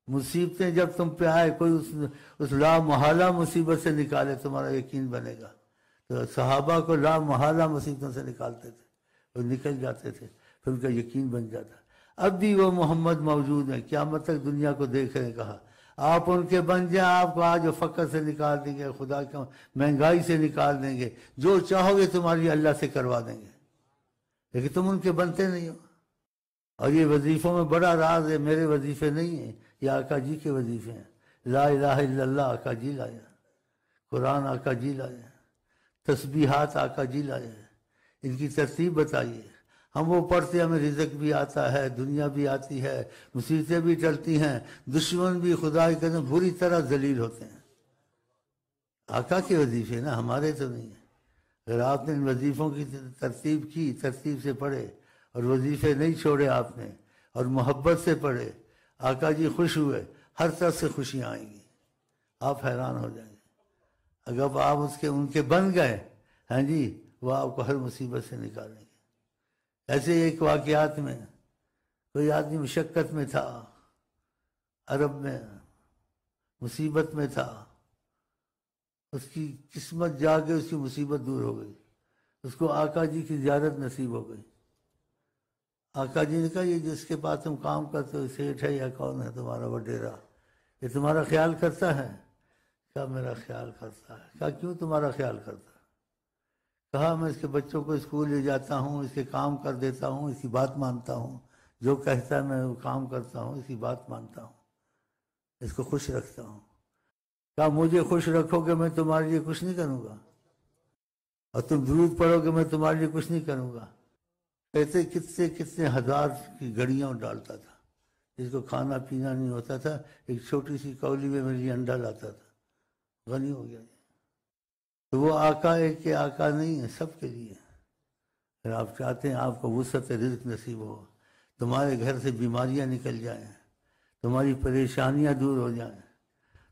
مصیبتیں جب تم پہ آئے، کوئی اس لا محالہ مصیبت سے نکالے، تمہارا یقین بنے گا۔ تو صحابہ کو لا محالہ مصیبتوں سے نکالتے تھے، وہ نکل جاتے تھے، پھر ان کا یقین بن جاتا۔ اب بھی وہ محمد موجود ہیں، قیامت تک دنیا کو دیکھ رہے ہیں۔ کہا آپ ان کے بن جائیں، آپ کو آج فقر سے نکال دیں گے، خدا کا مہنگائی سے نکال دیں گے، جو چاہو گے تمہاری اللہ سے کروا دیں گے، لیکن تم ان کے بنتے نہیں ہو۔ اور یہ وظیفوں میں بڑا راز ہے، میرے وظیفے نہیں ہیں، یہ آقا جی کے وظیفے ہیں۔ لا الہ الا اللہ آقا جی لائے، قرآن آقا جی لائے، تسبیحات آقا جی لائے، ان کی ترتیب بتائیے۔ ہم وہ پڑھتے، ہمیں رزق بھی آتا ہے، دنیا بھی آتی ہے، مصیبتیں بھی ٹلتی ہیں، دشمن بھی خدا کی قسم بری طرح ذلیل ہوتے ہیں۔ آقا کے وظیفے نا، ہمارے تو نہیں ہیں۔ اگر آپ نے ان وظیفوں کی ترتیب کی، ترتیب سے پڑھے اور وظیفے نہیں چھوڑے آپ نے، اور محبت سے پڑھے، آقا جی خوش ہوئے، ہر طرف سے خوشیاں آئیں گی، آپ حیران ہو جائیں گے۔ اگر آپ ان کے بن گئے، ہاں جی، وہ آپ کو ہر مصیبت سے نکالیں گے۔ ایسے ایک واقعات میں کوئی آدمی مشقت میں تھا، عرب میں مصیبت میں تھا، اس کی قسمت جا کے اس کی مصیبت دور ہو گئی، اس کو آقا جی کی زیارت نصیب ہو گئی۔ آقا جی نے کہا یہ جس کے پاس تم کام کرتے ہو سیٹھ ہے یا کون ہے تمہارا وڈیرا، یہ تمہارا خیال کرتا ہے؟ کہا میرا خیال کرتا ہے۔ کہا کیوں تمہارا خیال کرتا ہے؟ کہا میں اس کے بچوں کو اسکول لے جاتا ہوں، اس کے کام کر دیتا ہوں، اس کی بات مانتا ہوں، جو کہتا ہے میں وہ کام کرتا ہوں، اس کی بات مانتا ہوں، اس کو خوش رکھتا ہوں۔ کہا مجھے خوش رکھو گے میں تمہارے لیے کچھ نہیں کروں گا، اور تم درود پڑھو گے میں تمہارے لیے کچھ نہیں کروں گا۔ کہتے کتنے ہزار کی گھڑیاں ڈالتا تھا، جس کو کھانا پینا نہیں ہوتا تھا، ایک چھوٹی سی کولی میں میرے لیے انڈا لاتا تھا، غنی ہو گیا۔ تو وہ آقا ایک کے آقا نہیں ہے، سب کے لیے۔ اگر آپ چاہتے ہیں آپ کو وسعت رزق نصیب ہو، تمہارے گھر سے بیماریاں نکل جائیں، تمہاری پریشانیاں دور ہو جائیں،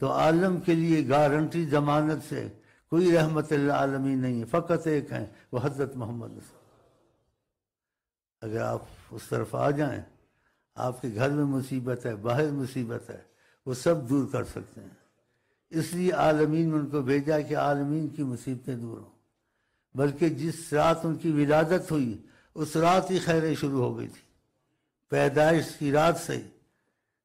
تو عالم کے لیے گارنٹی ضمانت سے کوئی رحمت اللہ عالمین نہیں ہے، فقط ایک ہیں، وہ حضرت محمد صلی اللہ علیہ وسلم۔ اگر آپ اس طرف آ جائیں، آپ کے گھر میں مصیبت ہے، باہر مصیبت ہے، وہ سب دور کر سکتے ہیں۔ اس لیے عالمین نے ان کو بھیجا کہ عالمین کی مصیبتیں دور ہوں۔ بلکہ جس رات ان کی ولادت ہوئی، اس رات ہی خیریں شروع ہو گئی تھی۔ پیدائش کی رات سے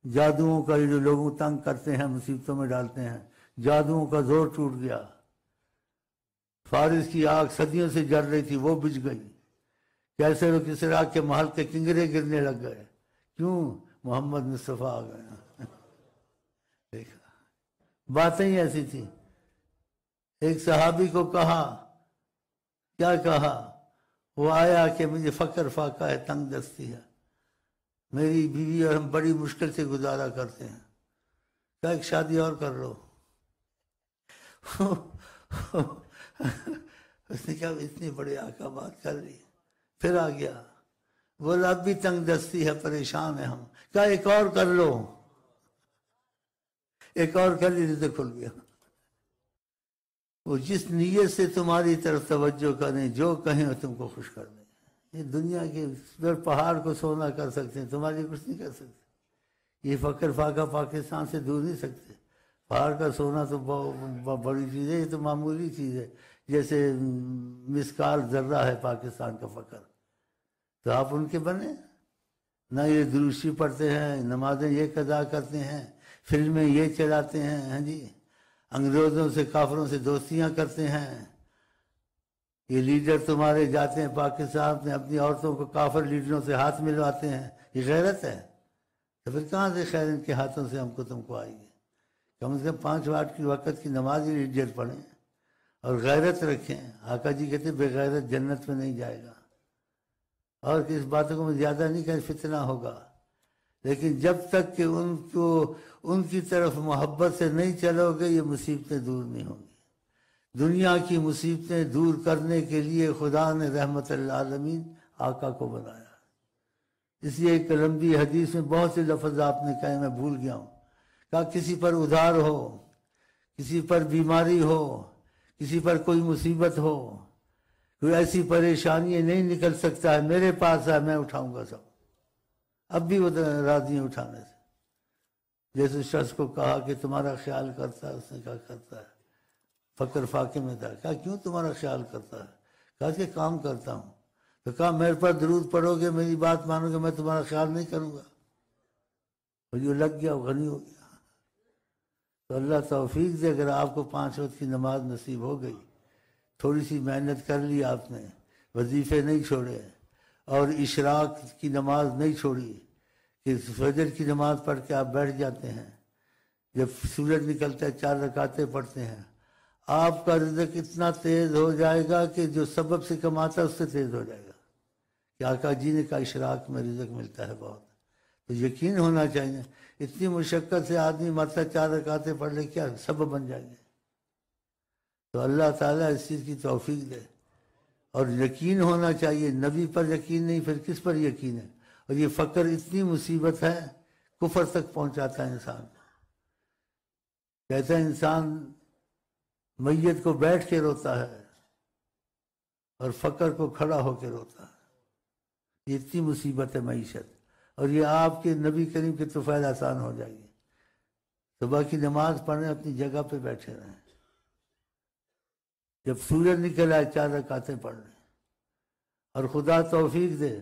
جادوؤں کا جو لوگوں تنگ کرتے ہیں، مصیبتوں میں ڈالتے ہیں، جادوؤں کا زور ٹوٹ گیا۔ فارس کی آگ صدیوں سے جل رہی تھی، وہ بجھ گئی۔ کیسے لوگ کسرا کے محل کے کنگرے گرنے لگ گئے، کیوں؟ محمد مصطفیٰ آ گئے۔ دیکھا باتیں ہی ایسی تھی۔ ایک صحابی کو کہا، کیا کہا؟ وہ آیا کہ مجھے فقر فاقہ ہے، تنگ دستی ہے، میری بیوی اور ہم بڑی مشکل سے گزارا کرتے ہیں، کیا ایک شادی اور کر لو؟ اس نے کہا اتنی بڑی آقا بات کر لی، پھر آ گیا، بولا اب بھی تنگ دستی ہے، پریشان ہے ہم، کیا ایک اور کر لو؟ ایک اور کر لی تو کھل گیا۔ وہ جس نیت سے تمہاری طرف توجہ کریں، جو کہیں وہ تم کو خوش کر دیں۔ یہ دنیا کے پہاڑ کو سونا کر سکتے ہیں، تمہارے لیے کچھ نہیں کر سکتے۔ یہ فقر فاقہ پاکستان سے دور نہیں سکتے۔ پہاڑ کا سونا تو بڑی چیز ہے، یہ تو معمولی چیز ہے، جیسے مسکال ذرہ ہے پاکستان کا فقر۔ تو آپ ان کے بنے نہ، یہ دروشی پڑھتے ہیں، نمازیں یہ قضا کرتے ہیں، فلمیں یہ چلاتے ہیں، ہاں جی، انگریزوں سے کافروں سے دوستیاں کرتے ہیں۔ یہ لیڈر تمہارے جاتے ہیں پاکستان میں، اپنی عورتوں کو کافر لیڈروں سے ہاتھ ملواتے ہیں، یہ غیرت ہے؟ تو پھر کہاں سے خیر ان کے ہاتھوں سے ہم کو تم کو آئے گی؟ کم از کم 5 وقت کی نماز ہی لیڈر پڑھیں اور غیرت رکھیں۔ آقا جی کہتے بے غیرت جنت میں نہیں جائے گا۔ اور اس باتوں کو میں زیادہ نہیں کہ فتنہ ہوگا، لیکن جب تک کہ ان کی طرف محبت سے نہیں چلو گے، یہ مصیبتیں دور نہیں ہوں گی۔ دنیا کی مصیبتیں دور کرنے کے لیے خدا نے رحمت للعالمین آقا کو بنایا۔ اس لیے ایک لمبی حدیث میں بہت سے لفظ آپ نے کہے، میں بھول گیا ہوں۔ کہا کسی پر ادھار ہو، کسی پر بیماری ہو، کسی پر کوئی مصیبت ہو، کوئی ایسی پریشانی نہیں نکل سکتا ہے، میرے پاس ہے، میں اٹھاؤں گا سب۔ اب بھی وہ راضی ہیں اٹھانے سے۔ جیسے شخص کو کہا کہ تمہارا خیال کرتا ہے، اس نے کہا کرتا ہے، فقر فاقے میں تھا، کہا کیوں تمہارا خیال کرتا ہے؟ کہا کہ کام کرتا ہوں۔ تو کہا میرے پر درود پڑھو گے، میری بات مانو گے، میں تمہارا خیال نہیں کروں گا۔ اور یہ لگ گیا، غنی ہو گیا۔ تو اللہ توفیق دے، اگر آپ کو 5 وقت کی نماز نصیب ہو گئی، تھوڑی سی محنت کر لی آپ نے، وظیفے نہیں چھوڑے اور اشراق کی نماز نہیں چھوڑی کہ فجر کی نماز پڑھ کے آپ بیٹھ جاتے ہیں، جب سورج نکلتا ہے 4 رکعتیں پڑھتے ہیں، آپ کا رزق اتنا تیز ہو جائے گا کہ جو سبب سے کماتا ہے اس سے تیز ہو جائے گا کہ آقا جی نے کہا اشراق میں رزق ملتا ہے بہت۔ تو یقین ہونا چاہیے، اتنی مشقت سے آدمی مرتا 4 رکعتیں پڑھ لے، کیا سبب بن جائیں گے۔ تو اللہ تعالیٰ اس چیز کی توفیق دے، اور یقین ہونا چاہیے، نبی پر یقین نہیں پھر کس پر یقین ہے؟ اور یہ فقر اتنی مصیبت ہے، کفر تک پہنچاتا ہے انسان کو۔ کہتا ہے انسان میت کو بیٹھ کے روتا ہے اور فقر کو کھڑا ہو کے روتا ہے۔ یہ اتنی مصیبت ہے معیشت، اور یہ آپ کے نبی کریم کے طفیل آسان ہو جائے گی۔ صبح کی نماز پڑھیں، اپنی جگہ پہ بیٹھے رہیں، جب سورج نکل آئے 4 رکعتیں پڑھ لیں، اور خدا توفیق دے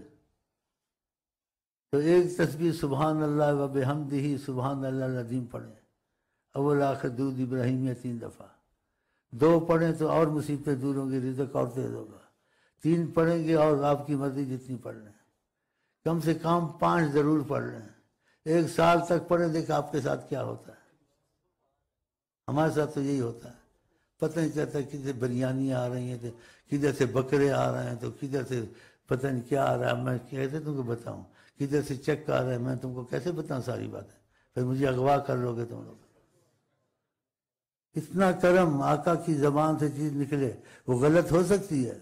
تو ایک تسبیح سبحان اللہ و بحمدہ سبحان اللہ العظیم پڑھیں، اول آخر درود ابراہیمیہ 3 دفعہ، 2 پڑھیں تو اور مصیبتیں دور ہوں گی، رزق اور تیز ہوگا، 3 پڑھیں گے اور آپ کی مرضی جتنی پڑھ لیں، کم سے کم 5 ضرور پڑھ لیں، 1 سال تک پڑھیں، دیکھ آپ کے ساتھ کیا ہوتا ہے۔ ہمارے ساتھ تو یہی ہوتا ہے، پتہ نہیں چلتا کدھر بریانیاں آ رہی ہیں، کدھر سے بکرے آ رہے ہیں، تو کدھر سے پتہ نہیں کیا آ رہا ہے، میں کیسے تم کو بتاؤں، کدھر سے چیک آ رہا ہے، میں تم کو کیسے بتاؤں ساری باتیں، پھر مجھے اغوا کر لو گے تم لوگ۔ اتنا کرم آقا کی زبان سے چیز نکلے، وہ غلط ہو سکتی ہے۔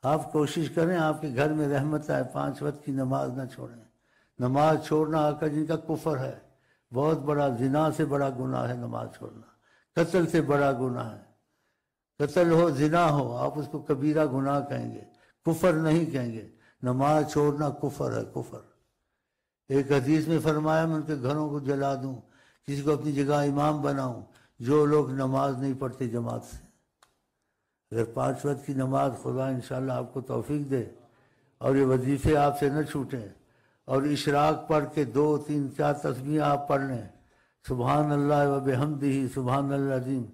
آپ کوشش کریں آپ کے گھر میں رحمت آئے، 5 وقت کی نماز نہ چھوڑیں۔ نماز چھوڑنا آقا جن کا کفر ہے، بہت بڑا، زنا سے بڑا گناہ ہے نماز چھوڑنا، قتل سے بڑا گناہ ہے۔ قتل ہو، زنا ہو، آپ اس کو کبیرہ گناہ کہیں گے، کفر نہیں کہیں گے۔ نماز چھوڑنا کفر ہے، کفر۔ ایک حدیث میں فرمایا میں ان کے گھروں کو جلا دوں، کسی کو اپنی جگہ امام بناؤں جو لوگ نماز نہیں پڑھتے جماعت سے۔ اگر 5 وقت کی نماز، خدا انشاءاللہ آپ کو توفیق دے اور یہ وظیفے آپ سے نہ چھوٹیں، اور اشراق پڑھ کے 2 3 4 تسبیح آپ پڑھ لیں، سبحان اللہ و بحمدہ سبحان اللہ العظیم،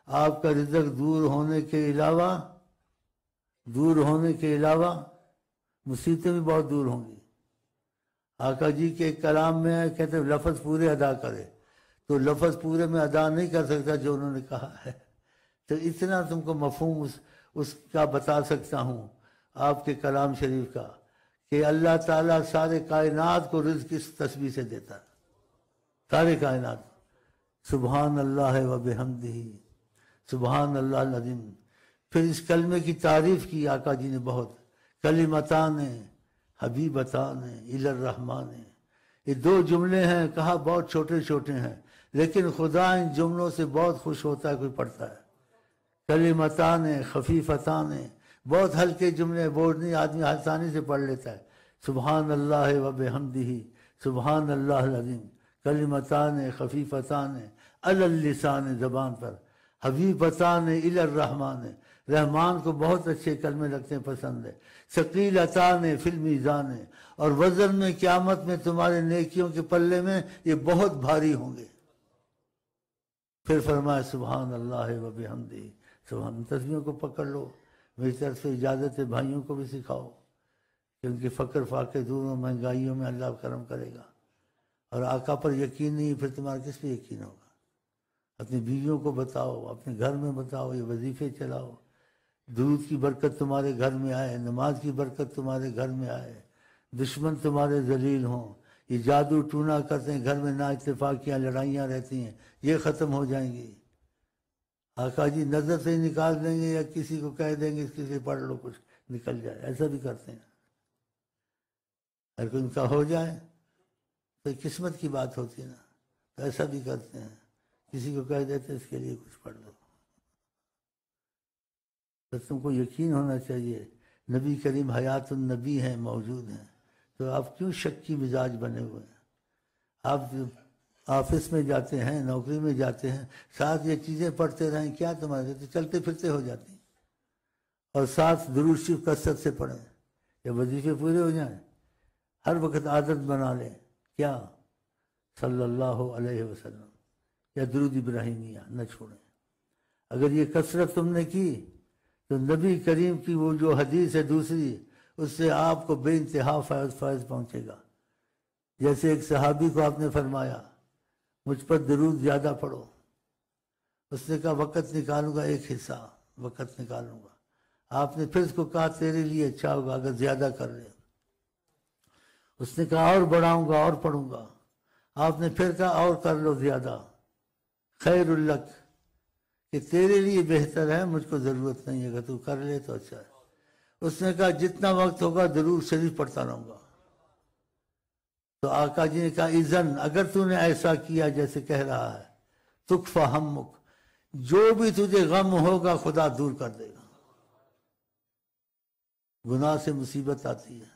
آپ کا رزق دور ہونے کے علاوہ مصیبتیں بھی بہت دور ہوں گی۔ آقا جی کے ایک کلام میں کہتے ہیں لفظ پورے ادا کرے، تو لفظ پورے میں ادا نہیں کر سکتا جو انہوں نے کہا ہے، تو اتنا تم کو مفہوم اس کا بتا سکتا ہوں آپ کے کلام شریف کا، کہ اللہ تعالیٰ سارے کائنات کو رزق اس تسبیح سے دیتا ہے، سارے کائنات۔ سبحان اللہ و بحمدہ سبحان اللہ العظیم۔ پھر اس کلمے کی تعریف کی آقا جی نے بہت، کلمتان حبیبتان الی الرحمن، یہ 2 جملے ہیں، کہا بہت چھوٹے چھوٹے ہیں، لیکن خدا ان جملوں سے بہت خوش ہوتا ہے کوئی پڑھتا ہے۔ کلمتان خفیفتان، بہت ہلکے جملے، بوجھ نہیں، آدمی آسانی سے پڑھ لیتا ہے۔ سبحان اللہ و بحمدہ سبحان اللہ العظیم، کلمتان خفیفتان علی اللسان، زبان پر، حبیبتان الی الرحمن، رحمان کو بہت اچھے کلمے لگتے ہیں، پسند ہے۔ ثقیلتان فی المیزان، اور وزن میں قیامت میں تمہارے نیکیوں کے پلے میں یہ بہت بھاری ہوں گے۔ پھر فرمایا سبحان اللہ و بحمدہ سبحان، تسبیحوں کو پکڑ لو، میری طرف سے اجازت ہے، بھائیوں کو بھی سکھاؤ، کیونکہ فقر فاقے دور ہوں، مہنگائیوں میں اللہ کرم کرے گا۔ اور آقا پر یقین نہیں، پھر تمہارا کس پہ یقین ہوگا؟ اپنی بیویوں کو بتاؤ، اپنے گھر میں بتاؤ، یہ وظیفے چلاؤ، درود کی برکت تمہارے گھر میں آئے، نماز کی برکت تمہارے گھر میں آئے، دشمن تمہارے ذلیل ہوں، یہ جادو ٹونا کرتے ہیں، گھر میں نا اتفاقیاں، لڑائیاں رہتی ہیں، یہ ختم ہو جائیں گی۔ آقا جی نظر سے ہی نکال دیں گے، یا کسی کو کہہ دیں گے اس کے لیے پڑھ لو کچھ نکل جائے، ایسا بھی کرتے ہیں۔ اگر کوئی ان کا ہو جائے تو قسمت کی بات ہوتی ہے نا، تو ایسا بھی کرتے ہیں، کسی کو کہہ دیتے اس کے لیے کچھ پڑھ دو۔ تو تم کو یقین ہونا چاہیے نبی کریم حیات النبی ہیں، موجود ہیں، تو آپ کیوں شک کی مزاج بنے ہوئے ہیں؟ آفس میں جاتے ہیں، نوکری میں جاتے ہیں، ساتھ یہ چیزیں پڑھتے رہیں، کیا تمہارے تو چلتے پھرتے ہو جاتی ہیں، اور ساتھ درود شریف کثرت سے پڑھیں، یا وظیفے پورے ہو جائیں، ہر وقت عادت بنا لیں، کیا صلی اللہ علیہ وسلم یا درود ابراہیمیہ نہ چھوڑیں۔ اگر یہ کثرت تم نے کی تو نبی کریم کی وہ جو حدیث ہے دوسری، اس سے آپ کو بے انتہا فائز پہنچے گا۔ جیسے ایک صحابی کو آپ نے فرمایا مجھ پر درود زیادہ پڑھو، اس نے کہا وقت نکالوں گا، ایک حصہ وقت نکالوں گا۔ آپ نے پھر اس کو کہا تیرے لیے اچھا ہوگا اگر زیادہ کر لے۔ اس نے کہا اور بڑھاؤں گا اور پڑھوں گا۔ آپ نے پھر کہا اور کر لو زیادہ، خیر الک، کہ تیرے لیے بہتر ہے، مجھ کو ضرورت نہیں ہے، اگر تو کر لے تو اچھا ہے۔ اس نے کہا جتنا وقت ہوگا درود شریف پڑھتا رہوں گا۔ تو آقا جی نے کہا اذن، اگر تو نے ایسا کیا جیسے کہہ رہا ہے، تکفی ہمک، جو بھی تجھے غم ہوگا خدا دور کر دے گا۔ گناہ سے مصیبت آتی ہے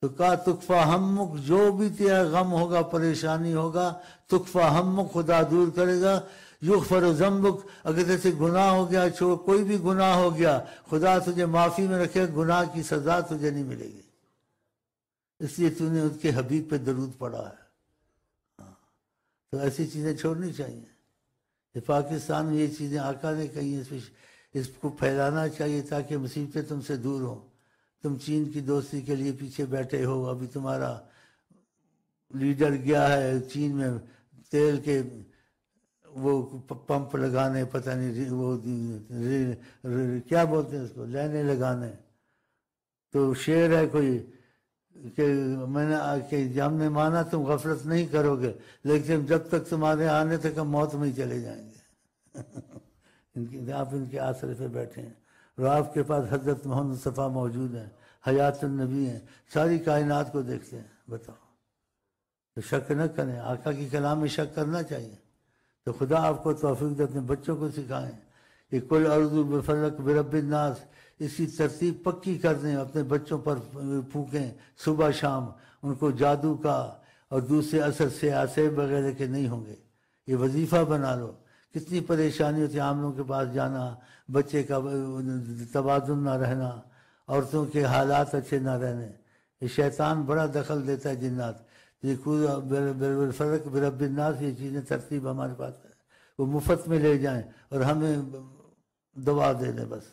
تو کہا تکفی ہمک، جو بھی تیرا غم ہوگا، پریشانی ہوگا، تکفی ہمک، خدا دور کرے گا۔ یغفر ذنبک، اگر جیسے گناہ ہو گیا، کوئی بھی گناہ ہو گیا، خدا تجھے معافی میں رکھے، گناہ کی سزا تجھے نہیں ملے گی، اس لیے تو نے اس کے حبیب پہ درود پڑھا ہے۔ تو ایسی چیزیں چھوڑنی چاہیے۔ یہ پاکستان میں یہ چیزیں آقا نے کہی ہیں، اس کو پھیلانا چاہیے تاکہ مصیبتیں تم سے دور ہوں۔ تم چین کی دوستی کے لیے پیچھے بیٹھے ہو، ابھی تمہارا لیڈر گیا ہے چین میں تیل کے وہ پمپ لگانے، پتہ نہیں وہ کیا بولتے ہیں اس کو، لینے لگانے۔ تو شعر ہے کوئی کہ ہم نے مانا تم غفلت نہیں کرو گے، لیکن جب تک تمہارے آنے تک ہم موت میں ہی چلے جائیں گے۔ آپ ان کے آسرے پہ بیٹھے ہیں، اور آپ کے پاس حضرت محمد مصطفیٰ موجود ہیں، حیات النبی ہیں، ساری کائنات کو دیکھتے ہیں۔ بتاؤ، تو شک نہ کریں، آقا کی کلام میں شک کرنا چاہیے۔ تو خدا آپ کو توفیق دے، اپنے بچوں کو سکھائیں کہ کل اعوذ بفلق برب الناس، اس کی ترتیب پکی کر دیں، اپنے بچوں پر پھونکیں صبح شام، ان کو جادو کا اور دوسرے اثر سے آسیب وغیرہ کے نہیں ہوں گے۔ یہ وظیفہ بنا لو۔ کتنی پریشانی ہوتی ہے عاملوں کے پاس جانا، بچے کا توازن نہ رہنا، عورتوں کے حالات اچھے نہ رہنے، یہ شیطان بڑا دخل دیتا ہے، جنات۔ یہ بالفلق برب الناس، یہ چیزیں ترتیب ہمارے پاس ہے، وہ مفت میں لے جائیں اور ہمیں دعا دے دیں بس۔